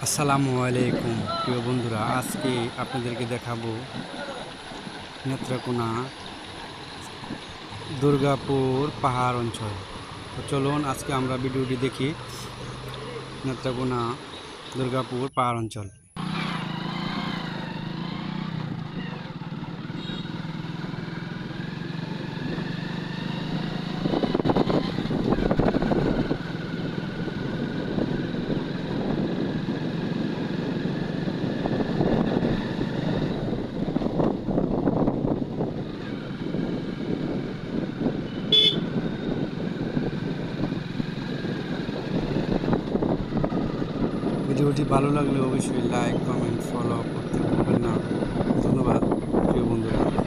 আসসালামু আলাইকুম প্রিয় বন্ধুরা, আজকে আপনাদেরকে দেখাবো নেত্রকোনা দুর্গাপুর পাহাড় অঞ্চল। তো চলুন আজকে আমরা ভিডিওটি দেখি নেত্রকোনা দুর্গাপুর পাহাড় অঞ্চল। ভিডিওটি ভালো লাগলে অবশ্যই লাইক, কমেন্ট, ফলো করতে ভুলবেন না। ধন্যবাদ প্রিয় বন্ধুরা।